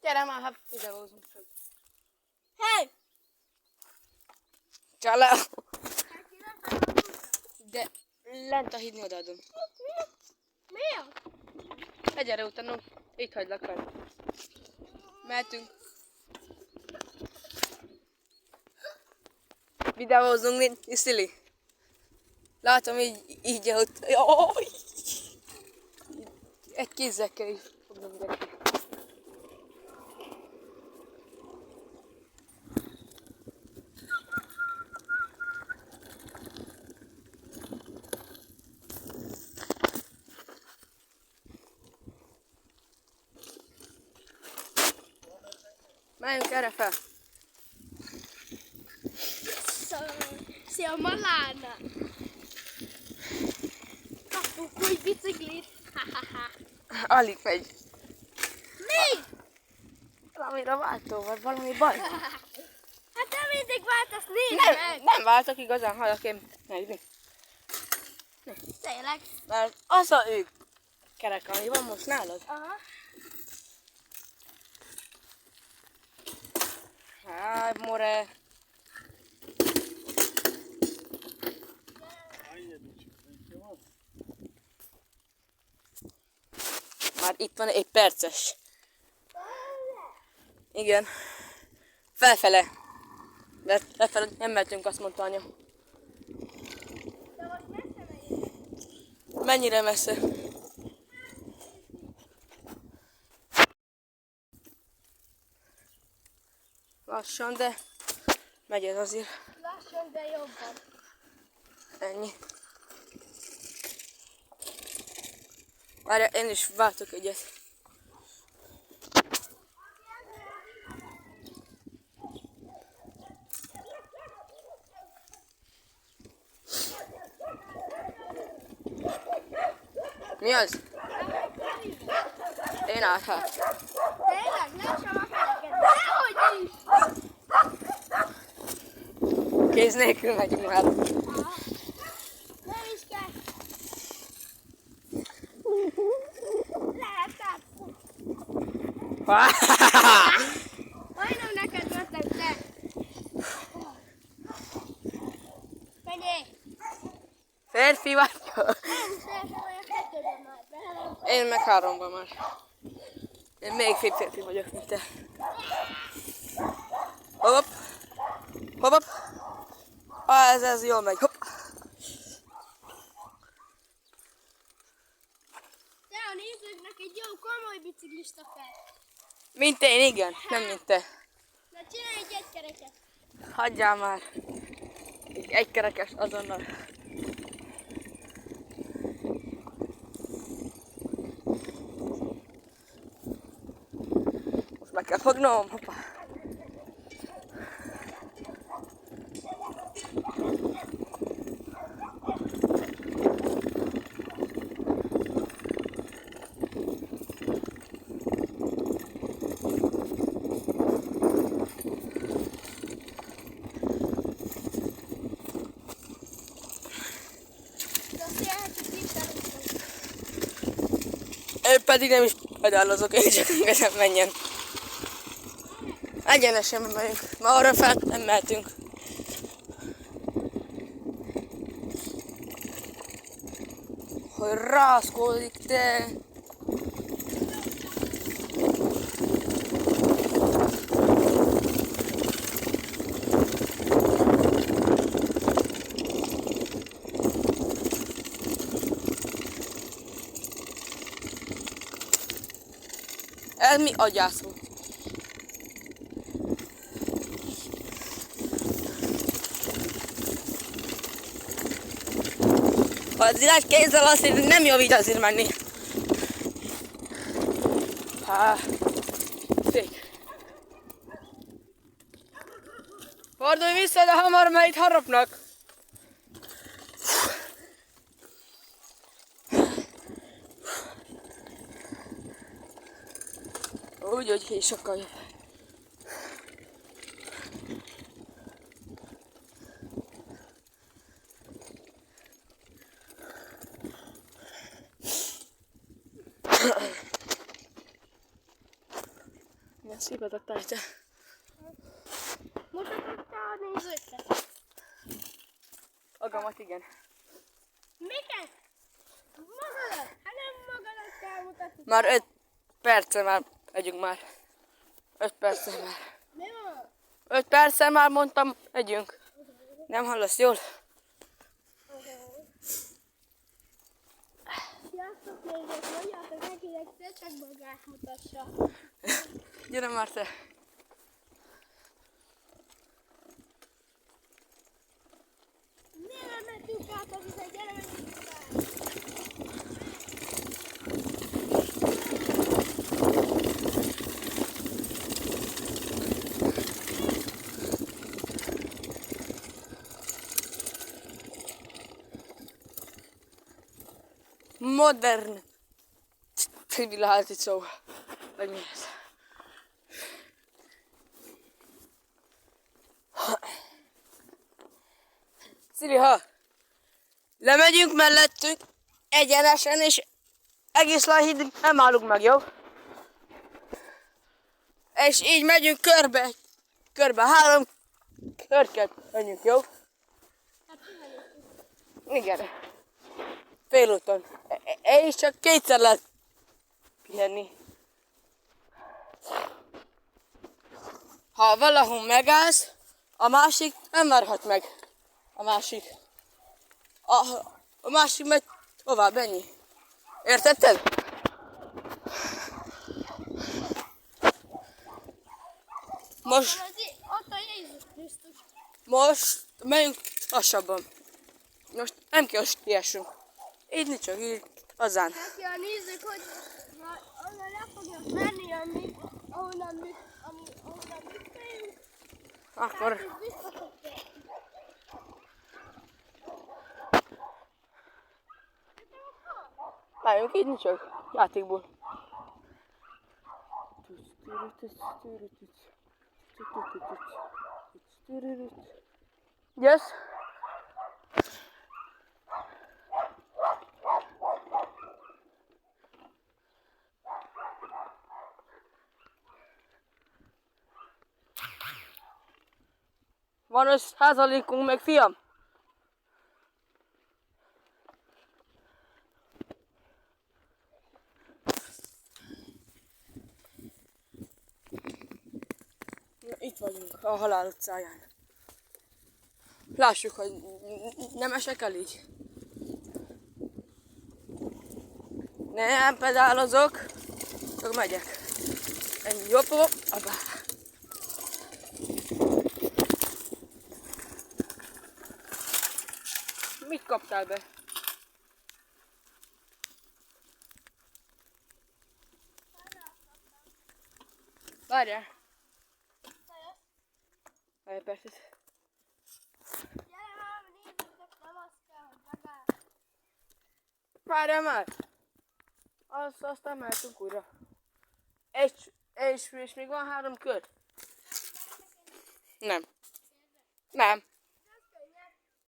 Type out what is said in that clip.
Gyere már, ha videózunk csak. Hey! Csala! De lent a hídni odaadom. Miért? Gyere utána, itt hagylak fel. Mehetünk. Videózunk, mint Iszili. Látom így ott. Jaj! Egy kézzel kell is fognom ide. Menjünk erre fel. Szia, Malána! Kaptuk új biciklit! Alig megy. Mi? Valamire váltó, vagy valami baj. Hát nem mindig váltasz, nézd meg! Nem váltok igazán, hallok én megni. Tényleg? Mert az a ő kerek, ami van most nálad. Aha. Háj, more. Már itt van egy perces. Igen. Felfele. Mert lefele nem mehetünk, azt mondta anya. De most messze megyünk. Mennyire messze? Lassan, de megy ez azért. Lassan, de jobban. Ennyi. Várja, én is váltok egyet. Mi az? Én áthat. Tényleg? Lássam a feleket. Dehogy is! Kéz nélkül megyünk már. Aha. Nem is kell. Lehet át. Majdnem neked jöttem, te. Menjél. Férfi vagy? Nem, szépen olyan kettőben már be. Én meg háromban már. Én még férfi vagyok, mint te. Hopp. Hopp, hopp. Ez jól megy. Hopp. Te a nézőknek egy jó komoly biciklista fel. Mint én, igen. Nem mint te. Na csinálj egy egykereket. Hagyjál már. Egy kerekes azonnal. Most meg kell fognom. Hoppá. Ő pedig nem is pedálozok, én csak engedem menjen. Egyenesen megyünk. Ma arra fel nem mehetünk. Hogy rászkódik, te! Ez mi agyász volt? Ha az irány kézzel azért nem javít azért menni. Szék. Fordulj vissza, de hamar, mert itt harapnak. Úgy, hogy sokkal jobb. szépet adtál te. Mutatod te a nézőknek. Agamat igen. Miket? Magadat? Hát nem magadat kell mutatni. Már 5 perce már megyünk már. 5 perce már. Mi van? 5 perce már mondtam, megyünk. Nem hallasz jól? Sziasztok, nézők, mondjátok nekinek, te csak magát mutassa. Gyere már te. Miért nem mentünk át a vizet? Gyere, menjünk át. Modern civilizáció. Vagy mi ez? Sziliha, lemegyünk mellettük egyenesen, és egész Lánchídig nem állunk meg, jó? És így megyünk körbe 3 körket megyünk, jó? Igen. Félúton. És csak 2-szer lehet pihenni. Ha valahol megállsz, a másik nem várhat meg. A másik. A másik megy tovább, ennyi. Értetted? Most Ott a Jézus Krisztus. megyünk lassabban. Most nem kell, hogy siessünk. Így csak így, azán. Neki a nézők, hogy onnan le fognak menni, ahonnan mi fejünk. Akkor És vissza fog térni. álljunk így csak játékból. Yes. Van 5%-unk meg, fiam? Na, itt vagyunk, a Halál utcáján. Lássuk, hogy nem esek el így. Nem pedálozok, csak megyek. Ennyi, hopp, abba. Mit kaptál be? Várjál. Várjál percet. Gyere már, nézzétek, nem azt kell, hogy megáll. Várjál már. Aztán mehetünk újra. És még van 3 kör. Nem. Nem.